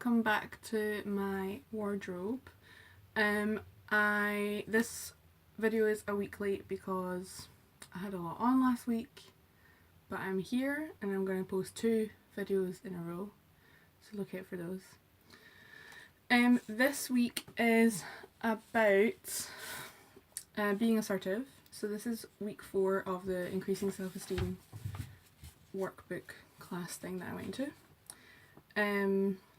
welcome back to my wardrobe. This video is a week late because I had a lot on last week, but I'm here and I'm going to post 2 videos in a row, so look out for those. This week is about being assertive. So this is week 4 of the Increasing Self-Esteem workbook class thing that I went to.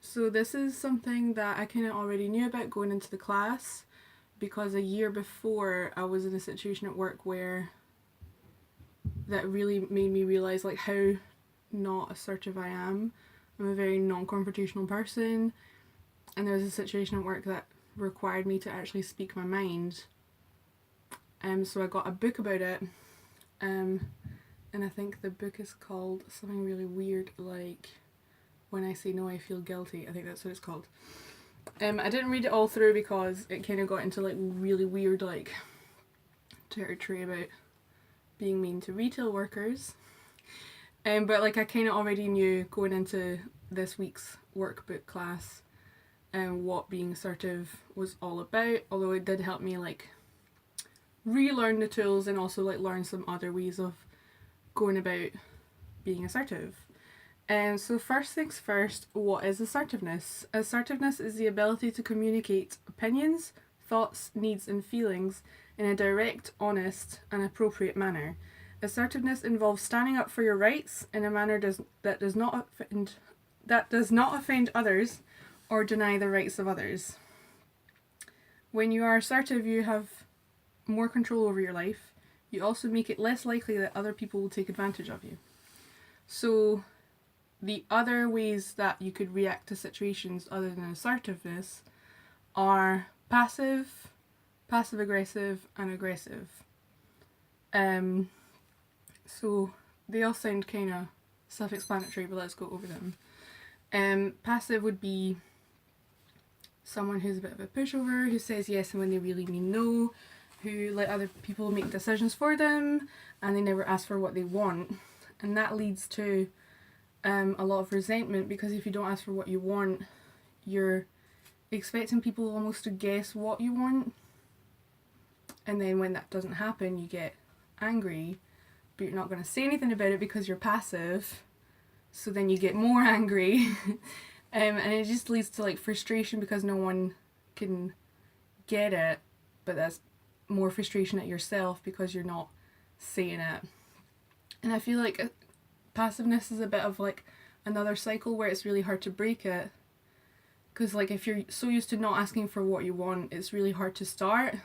So this is something that I kind of already knew about going into the class, because a year before I was in a situation at work where that really made me realise like how not assertive I am. I'm a very non-confrontational person, and there was a situation at work that required me to actually speak my mind. So I got a book about it, and I think the book is called something really weird like When I Say No I Feel Guilty. I think that's what it's called. I didn't read it all through because it kind of got into like really weird like territory about being mean to retail workers. But like I kind of already knew going into this week's workbook class what being assertive was all about, although it did help me like relearn the tools and also like learn some other ways of going about being assertive. So first things first, what is assertiveness? Assertiveness is the ability to communicate opinions, thoughts, needs and feelings in a direct, honest and appropriate manner. Assertiveness involves standing up for your rights in a manner that does not offend others or deny the rights of others. When you are assertive, you have more control over your life. You also make it less likely that other people will take advantage of you. So the other ways that you could react to situations other than assertiveness are passive, passive-aggressive and aggressive. So they all sound kind of self-explanatory, but let's go over them. Passive would be someone who's a bit of a pushover, who says yes when they really mean no, who let other people make decisions for them and they never ask for what they want. And that leads to a lot of resentment, because if you don't ask for what you want, you're expecting people almost to guess what you want, and then when that doesn't happen you get angry, but you're not going to say anything about it because you're passive, so then you get more angry. And it just leads to like frustration because no one can get it, but that's more frustration at yourself because you're not saying it. And I feel like passiveness is a bit of like another cycle where it's really hard to break it, because like if you're so used to not asking for what you want, it's really hard to start.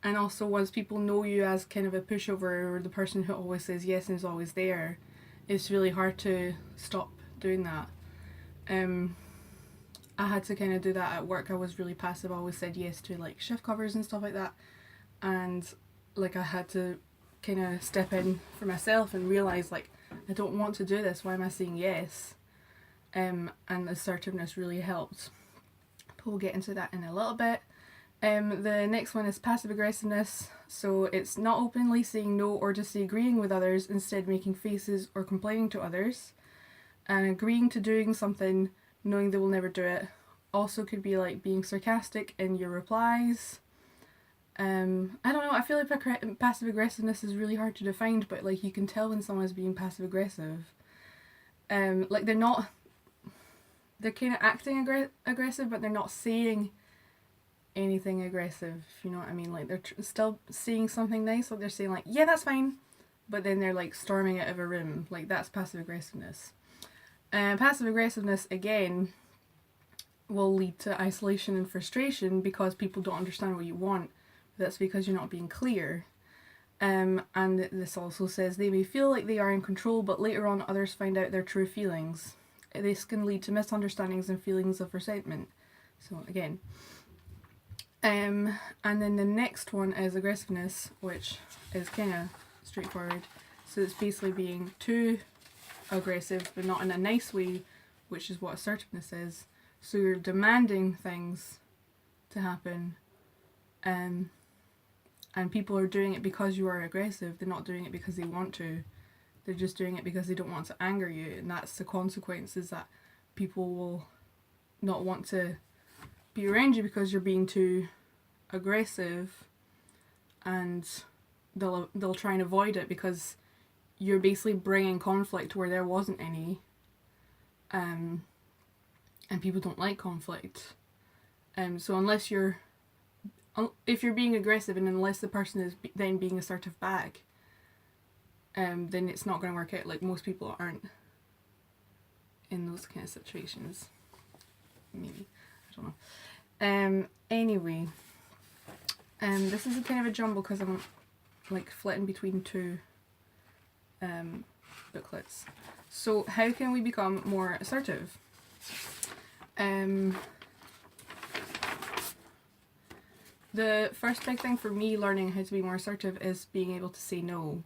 And also once people know you as kind of a pushover or the person who always says yes and is always there, it's really hard to stop doing that. I had to kind of do that at work. I was really passive. I always said yes to like shift covers and stuff like that, and like I had to kind of step in for myself and realise like I don't want to do this, why am I saying yes? And assertiveness really helped. But we'll get into that in a little bit. The next one is passive aggressiveness. So it's not openly saying no or disagreeing with others, instead making faces or complaining to others, and agreeing to doing something knowing they will never do it. Also could be like being sarcastic in your replies. I don't know, I feel like passive aggressiveness is really hard to define, but like you can tell when someone's being passive aggressive. Like they're kind of acting aggressive, but they're not saying anything aggressive, if you know what I mean. Like they're still saying something nice, like they're saying like, yeah, that's fine, but then they're like storming out of a room. Like that's passive aggressiveness. Passive aggressiveness again will lead to isolation and frustration because people don't understand what you want. That's because you're not being clear. And this also says they may feel like they are in control, but later on others find out their true feelings. This can lead to misunderstandings and feelings of resentment. So again. And then the next one is aggressiveness, which is kind of straightforward. So it's basically being too aggressive, but not in a nice way, which is what assertiveness is. So you're demanding things to happen, and people are doing it because you are aggressive. They're not doing it because they want to. They're just doing it because they don't want to anger you, and that's the consequences that people will not want to be around you because you're being too aggressive, and they'll try and avoid it because you're basically bringing conflict where there wasn't any, and people don't like conflict. So if you're being aggressive and unless the person is then being assertive back, then it's not going to work out. Like, most people aren't in those kind of situations. Maybe. I don't know. Anyway, this is a kind of a jumble because I'm like flitting between two booklets. So how can we become more assertive? The first big thing for me learning how to be more assertive is being able to say no.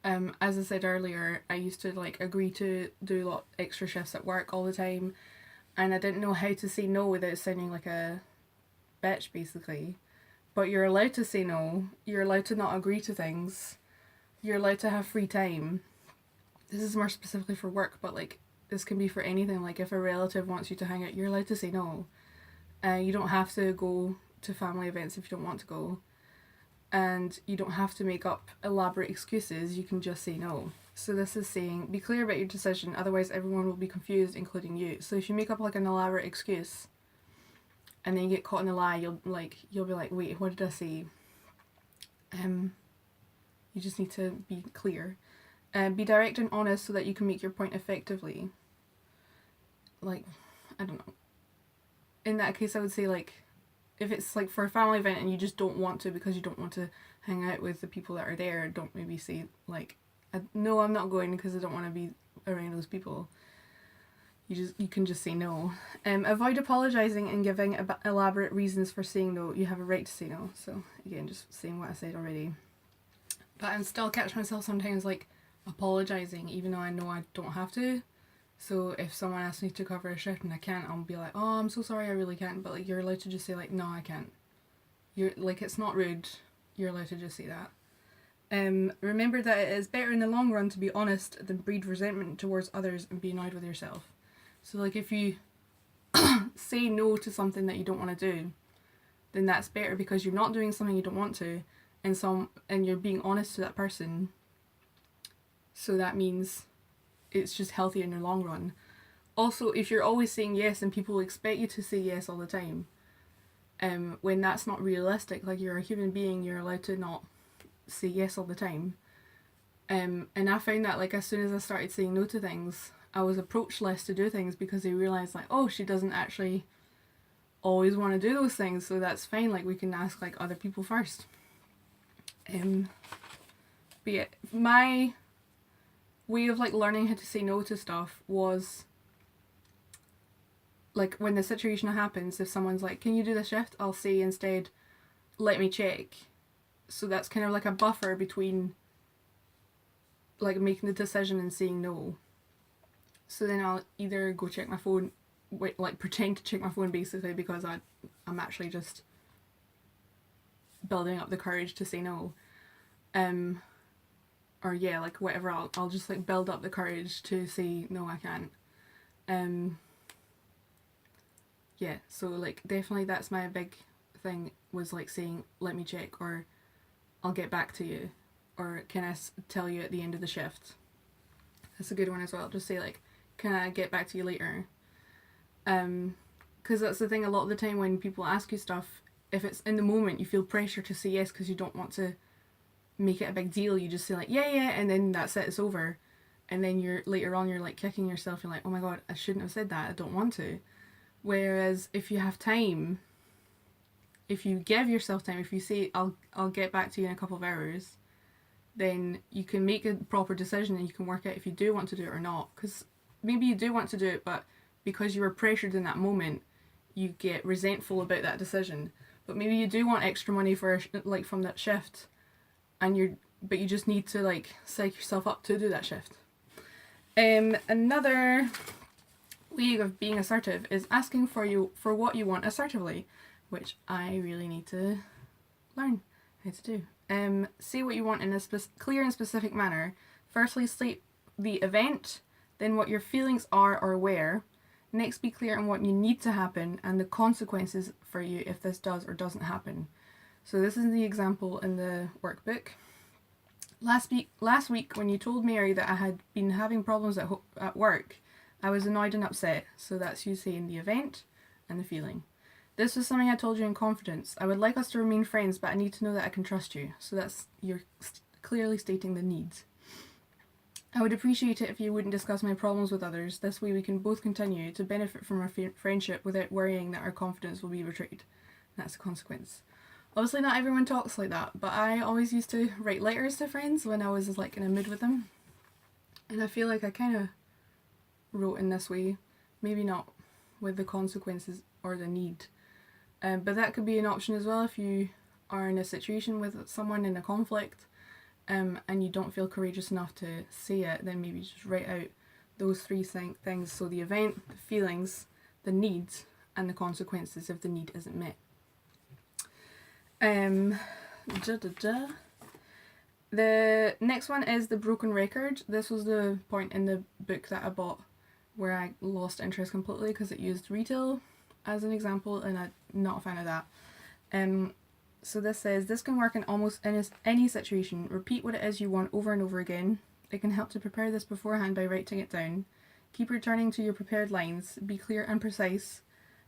As I said earlier, I used to like agree to do a lot extra shifts at work all the time, and I didn't know how to say no without sounding like a bitch, basically. But you're allowed to say no. You're allowed to not agree to things. You're allowed to have free time. This is more specifically for work, but like this can be for anything. Like if a relative wants you to hang out, you're allowed to say no. You don't have to go to family events if you don't want to go. And you don't have to make up elaborate excuses, you can just say no. So this is saying, be clear about your decision, otherwise everyone will be confused, including you. So if you make up like an elaborate excuse, and then you get caught in a lie, you'll be like, wait, what did I say? You just need to be clear. Be direct and honest so that you can make your point effectively. Like, I don't know. In that case, I would say like, if it's like for a family event and you just don't want to because you don't want to hang out with the people that are there, don't maybe say like, no, I'm not going because I don't want to be around those people. You can just say no. Avoid apologising and giving elaborate reasons for saying no. You have a right to say no. So again, just saying what I said already. But I still catch myself sometimes like apologising even though I know I don't have to. So if someone asks me to cover a shift and I can't, I'll be like, oh, I'm so sorry, I really can't. But like, you're allowed to just say like, no, I can't. You're like, it's not rude. You're allowed to just say that. Remember that it is better in the long run to be honest than breed resentment towards others and be annoyed with yourself. So like, if you say no to something that you don't want to do, then that's better because you're not doing something you don't want to, and you're being honest to that person. So that means it's just healthy in the long run. Also, if you're always saying yes and people expect you to say yes all the time, when that's not realistic, like you're a human being, you're allowed to not say yes all the time. And I found that like as soon as I started saying no to things, I was approached less to do things because they realised like, oh, she doesn't actually always want to do those things, so that's fine, like we can ask like other people first. But yeah, my way of like learning how to say no to stuff was like when the situation happens, if someone's like, can you do the shift, I'll say instead, let me check. So that's kind of like a buffer between like making the decision and saying no. So then I'll either go check my phone, like pretend to check my phone basically because I'm actually just building up the courage to say no. Or yeah, like whatever, I'll just like build up the courage to say no, I can't. Yeah, so like definitely that's my big thing, was like saying let me check, or I'll get back to you, or can I tell you at the end of the shift. That's a good one as well. Just say like, can I get back to you later? Because that's the thing, a lot of the time when people ask you stuff, if it's in the moment you feel pressure to say yes because you don't want to make it a big deal, you just say like yeah, and then that's it, it's over. And then you're later on you're like kicking yourself, you're like, oh my god, I shouldn't have said that, I don't want to. Whereas if you have time, if you give yourself time, if you say I'll get back to you in a couple of hours, then you can make a proper decision and you can work out if you do want to do it or not. Because maybe you do want to do it, but because you were pressured in that moment, you get resentful about that decision. But maybe you do want extra money for like from that shift, but you just need to like psych yourself up to do that shift. Another way of being assertive is asking for what you want assertively, which I really need to learn how to do. Say what you want in a clear and specific manner. Firstly, state the event, then what your feelings are or where, Next, be clear on what you need to happen and the consequences for you if this does or doesn't happen. So this is the example in the workbook. Last week, when you told Mary that I had been having problems at work, I was annoyed and upset. So that's you saying the event and the feeling. This was something I told you in confidence. I would like us to remain friends, but I need to know that I can trust you. So that's you're clearly stating the needs. I would appreciate it if you wouldn't discuss my problems with others. This way we can both continue to benefit from our friendship without worrying that our confidence will be betrayed. That's the consequence. Obviously not everyone talks like that, but I always used to write letters to friends when I was like in a mood with them. And I feel like I kind of wrote in this way, maybe not with the consequences or the need. But that could be an option as well if you are in a situation with someone in a conflict and you don't feel courageous enough to say it, then maybe just write out those three things. So the event, the feelings, the needs, and the consequences if the need isn't met. The next one is the broken record. This was the point in the book that I bought where I lost interest completely because it used retail as an example, and I'm not a fan of that. So this says, this can work in almost any situation. Repeat what it is you want over and over again. It can help to prepare this beforehand by writing it down. Keep returning to your prepared lines. Be clear and precise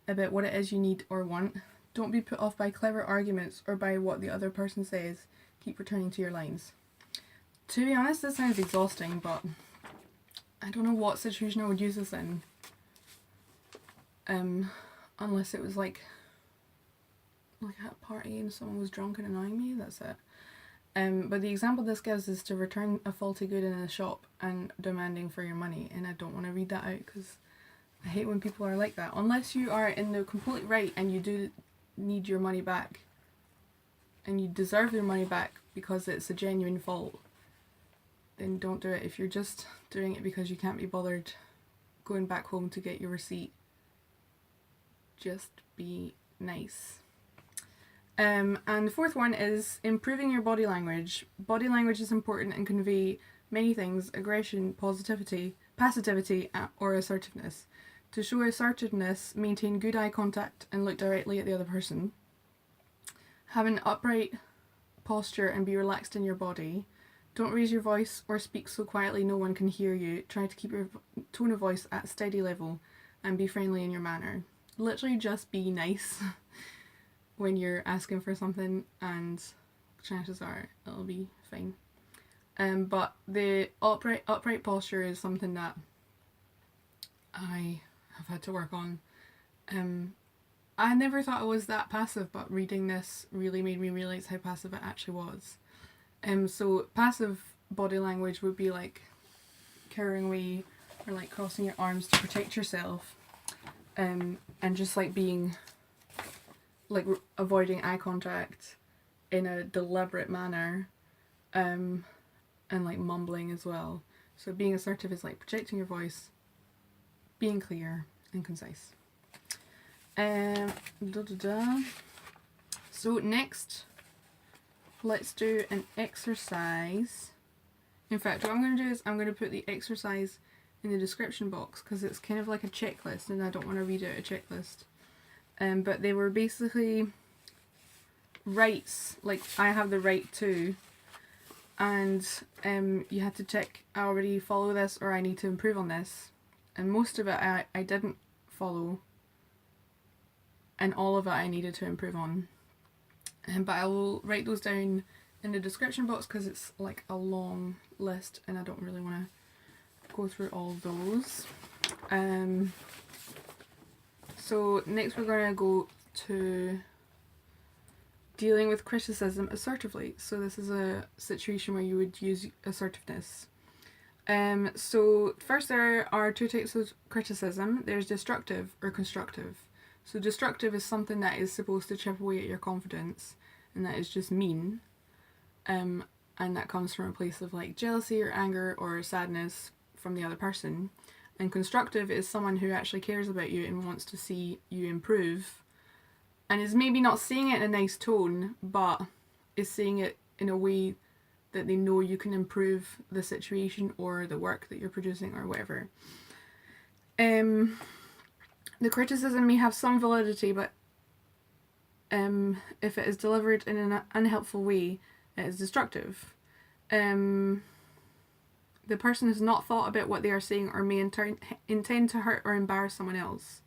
about what it is you need or want. Don't be put off by clever arguments or by what the other person says. Keep returning to your lines. To be honest, this sounds exhausting, but I don't know what situation I would use this in. Unless it was like at a party and someone was drunk and annoying me, that's it. But the example this gives is to return a faulty good in a shop and demanding for your money, and I don't want to read that out because I hate when people are like that. Unless you are in the complete right and you do need your money back and you deserve your money back because it's a genuine fault, then don't do it. If you're just doing it because you can't be bothered going back home to get your receipt, just be nice. And the fourth one is improving your body language. Body language is important and convey many things: aggression, positivity, passivity, or assertiveness. To show assertiveness, maintain good eye contact and look directly at the other person. Have an upright posture and be relaxed in your body. Don't raise your voice or speak so quietly no one can hear you. Try to keep your tone of voice at a steady level and be friendly in your manner. Literally just be nice when you're asking for something, and chances are it'll be fine. But the upright posture is something that I have had to work on. I never thought I was that passive, but reading this really made me realise how passive it actually was. So passive body language would be like cowering away or like crossing your arms to protect yourself, and just like being like avoiding eye contact in a deliberate manner, and like mumbling as well. So being assertive is like projecting your voice, being clear and concise. So next, let's do an exercise. In fact, what I'm going to do is I'm going to put the exercise in the description box because it's kind of like a checklist and I don't want to read out a checklist. But they were basically rights, like I have the right to, and you had to check, I already follow this or I need to improve on this. And most of it I didn't follow, and all of it I needed to improve on. But I will write those down in the description box because it's like a long list and I don't really want to go through all of those. So next we're going to go to dealing with criticism assertively. So this is a situation where you would use assertiveness. So first there are two types of criticism. There's destructive or constructive. So destructive is something that is supposed to chip away at your confidence, and that is just mean. And that comes from a place of like jealousy or anger or sadness from the other person. And constructive is someone who actually cares about you and wants to see you improve, and is maybe not saying it in a nice tone, but is saying it in a way that they know you can improve the situation or the work that you're producing or whatever. The criticism may have some validity, but if it is delivered in an unhelpful way, it is destructive. The person has not thought about what they are saying or may intend to hurt or embarrass someone else.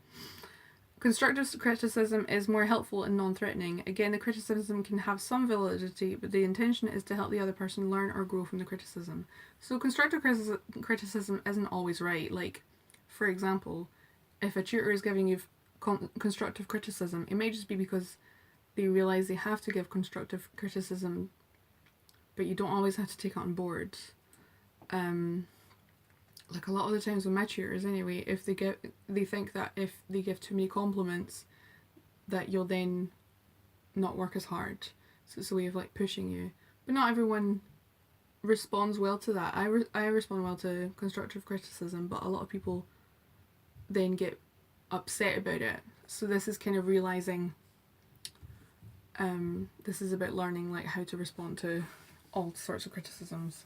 Constructive criticism is more helpful and non-threatening. Again, the criticism can have some validity, but the intention is to help the other person learn or grow from the criticism. So constructive criticism isn't always right. Like, for example, if a tutor is giving you constructive criticism, it may just be because they realise they have to give constructive criticism, but you don't always have to take it on board. Like a lot of the times with my tutors anyway, if they think that if they give too many compliments that you'll then not work as hard. So it's a way of like pushing you. But not everyone responds well to that. I respond well to constructive criticism, but a lot of people then get upset about it. So this is kind of realising this is about learning like how to respond to all sorts of criticisms.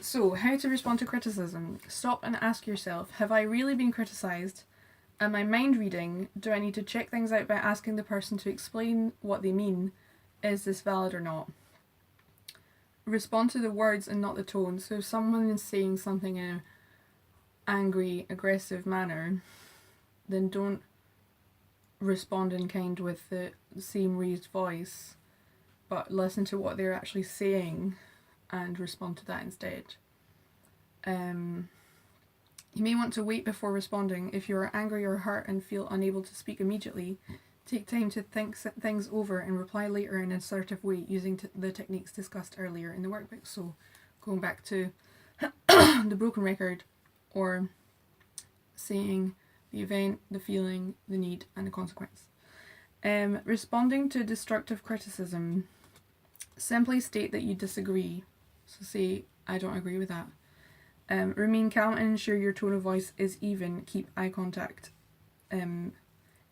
So, how to respond to criticism. Stop and ask yourself, have I really been criticised? Am I mind reading? Do I need to check things out by asking the person to explain what they mean? Is this valid or not? Respond to the words and not the tone. So if someone is saying something in an angry, aggressive manner, then don't respond in kind with the same raised voice, but listen to what they're actually saying and respond to that instead. You may want to wait before responding. If you are angry or hurt and feel unable to speak immediately, take time to think things over and reply later in an assertive way using the techniques discussed earlier in the workbook. So going back to the broken record, or saying the event, the feeling, the need and the consequence. Responding to destructive criticism. Simply state that you disagree. So say, I don't agree with that. Remain calm and ensure your tone of voice is even. Keep eye contact.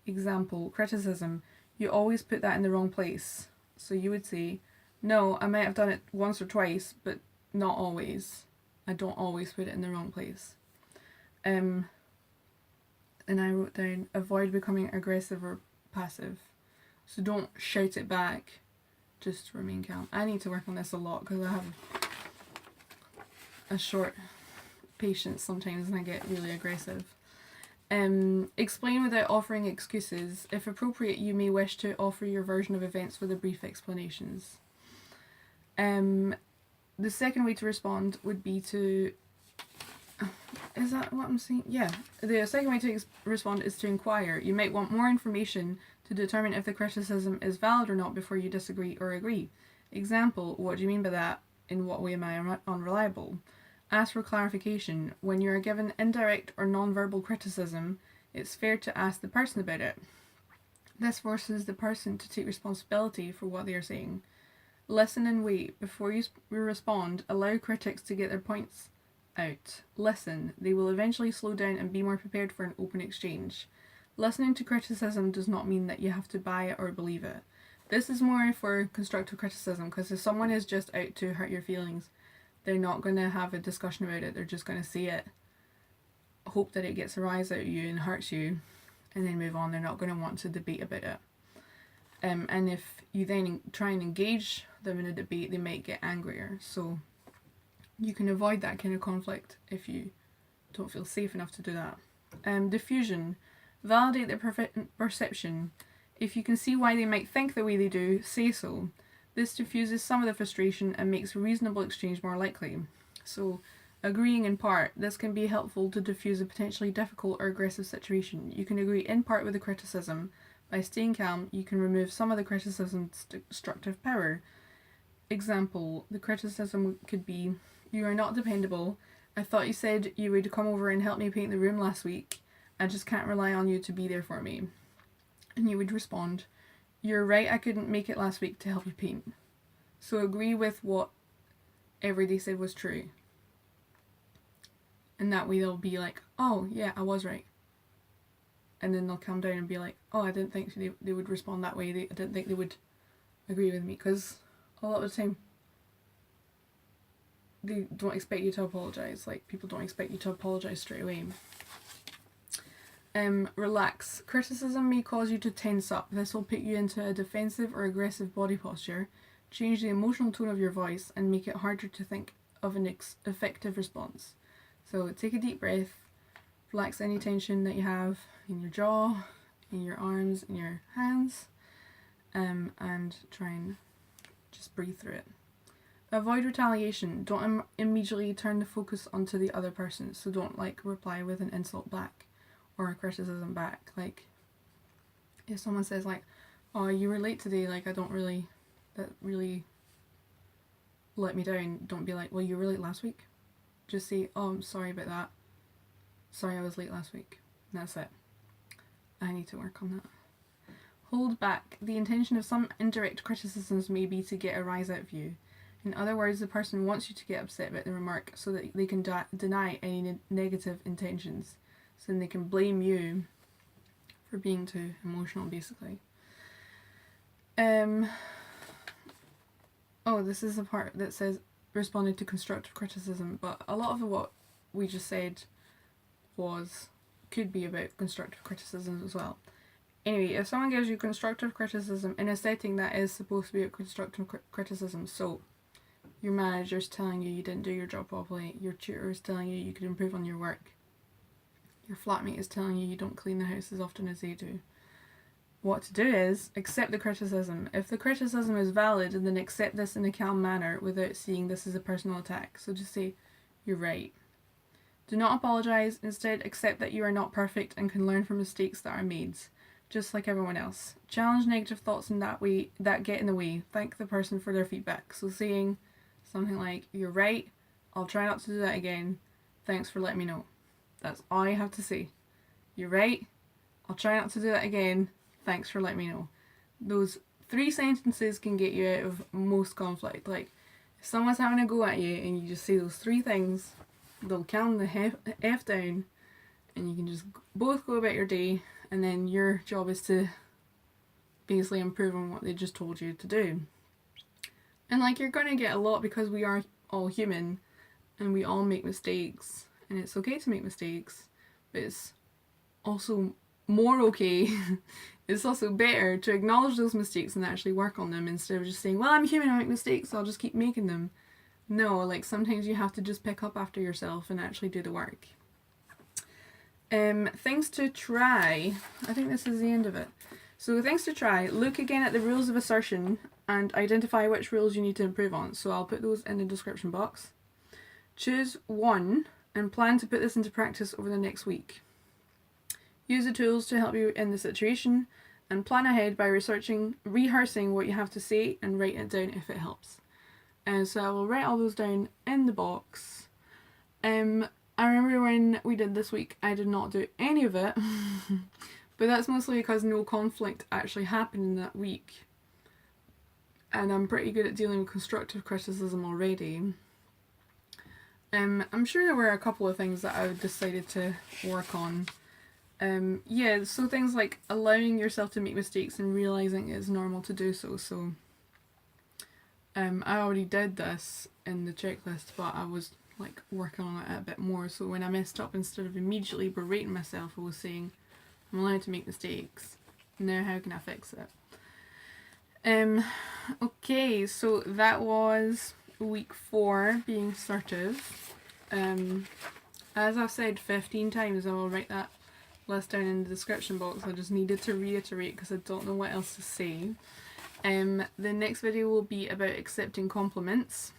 Example, criticism. You always put that in the wrong place. So you would say, no, I might have done it once or twice, but not always. I don't always put it in the wrong place. And I wrote down, avoid becoming aggressive or passive. So don't shout it back. Just remain calm. I need to work on this a lot because I have a short patience sometimes and I get really aggressive. Explain without offering excuses. If appropriate, you may wish to offer your version of events with a brief explanations. The second way to respond would be to... Is that what I'm saying? Yeah. The second way to respond is to inquire. You might want more information to determine if the criticism is valid or not before you disagree or agree. Example, what do you mean by that? In what way am I unreliable? Ask for clarification. When you are given indirect or non-verbal criticism, it's fair to ask the person about it. This forces the person to take responsibility for what they are saying. Listen and wait. Before you respond, allow critics to get their points out. Listen. They will eventually slow down and be more prepared for an open exchange. Listening to criticism does not mean that you have to buy it or believe it. This is more for constructive criticism, because if someone is just out to hurt your feelings, they're not going to have a discussion about it. They're just going to say it, hope that it gets a rise out of you and hurts you, and then move on. They're not going to want to debate about it. And if you then try and engage them in a debate, they might get angrier. So you can avoid that kind of conflict if you don't feel safe enough to do that. Diffusion. Validate their perception. If you can see why they might think the way they do, say so. This diffuses some of the frustration and makes a reasonable exchange more likely. So, agreeing in part. This can be helpful to diffuse a potentially difficult or aggressive situation. You can agree in part with the criticism. By staying calm, you can remove some of the criticism's destructive power. Example, the criticism could be, you are not dependable. I thought you said you would come over and help me paint the room last week. I just can't rely on you to be there for me. And you would respond, you're right, I couldn't make it last week to help you paint. So agree with whatever they said was true. And that way they'll be like, oh yeah, I was right. And then they'll calm down and be like, oh, I didn't think they would respond that way. I didn't think they would agree with me. Because a lot of the time, they don't expect you to apologise. Like, people don't expect you to apologise straight away. Relax. Criticism may cause you to tense up. This will put you into a defensive or aggressive body posture, change the emotional tone of your voice, and make it harder to think of an effective response. So take a deep breath, relax any tension that you have in your jaw, in your arms, in your hands, and try and just breathe through it. Avoid retaliation. Don't immediately turn the focus onto the other person. So don't like reply with an insult back or a criticism back. Like if someone says like, "Oh, you were late today," like that really let me down. Don't be like, "Well, you were late last week." Just say, "Oh, I'm sorry about that. Sorry I was late last week." And that's it. I need to work on that. Hold back. The intention of some indirect criticisms may be to get a rise out of you. In other words, the person wants you to get upset about the remark so that they can deny any negative intentions. So then they can blame you for being too emotional, basically. Oh, this is the part that says responded to constructive criticism, but a lot of what we just said could be about constructive criticism as well. Anyway, if someone gives you constructive criticism in a setting that is supposed to be a constructive criticism, so your manager's telling you didn't do your job properly, your tutor is telling you could improve on your work, your flatmate is telling you don't clean the house as often as they do, what to do is accept the criticism. If the criticism is valid, then accept this in a calm manner without seeing this as a personal attack. So just say, "You're right." Do not apologise, instead accept that you are not perfect and can learn from mistakes that are made, just like everyone else. Challenge negative thoughts in that way that get in the way. Thank the person for their feedback. So saying something like, "You're right, I'll try not to do that again. Thanks for letting me know." That's all you have to say. "You're right, I'll try not to do that again. Thanks for letting me know." Those 3 sentences can get you out of most conflict. Like, if someone's having a go at you and you just say those 3 things, they'll calm the F down and you can just both go about your day, and then your job is to basically improve on what they just told you to do. And like, you're gonna get a lot because we are all human and we all make mistakes, and it's okay to make mistakes, but it's also more okay it's also better to acknowledge those mistakes and actually work on them, instead of just saying, "Well, I'm human, I make mistakes, so I'll just keep making them." No, like sometimes you have to just pick up after yourself and actually do the work. Things to try. I think this is the end of it. So things to try. Look again at the rules of assertion and identify which rules you need to improve on. So I'll put those in the description box. Choose one and plan to put this into practice over the next week. Use the tools to help you in the situation and plan ahead by rehearsing what you have to say and writing it down if it helps. So I will write all those down in the box. I remember when we did this week, I did not do any of it, but that's mostly because no conflict actually happened in that week. And I'm pretty good at dealing with constructive criticism already. I'm sure there were a couple of things that I decided to work on. Yeah, so things like allowing yourself to make mistakes and realising it's normal to do so. So I already did this in the checklist, but I was like working on it a bit more. So when I messed up, instead of immediately berating myself, I was saying, "I'm allowed to make mistakes. Now how can I fix it?" Okay, so that was week 4, being assertive. As I've said 15 times, I will write that list down in the description box. I just needed to reiterate because I don't know what else to say. The next video will be about accepting compliments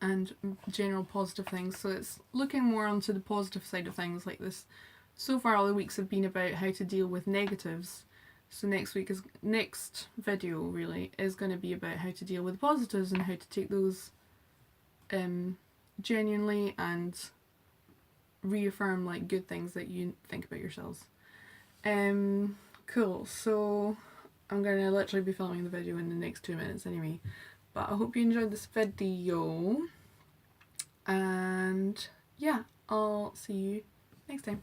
and general positive things. So it's looking more onto the positive side of things like this. So far all the weeks have been about how to deal with negatives. So next video really is going to be about how to deal with positives and how to take those genuinely and reaffirm like good things that you think about yourselves. Cool, so I'm going to literally be filming the video in the next 2 minutes anyway. But I hope you enjoyed this video, and yeah, I'll see you next time.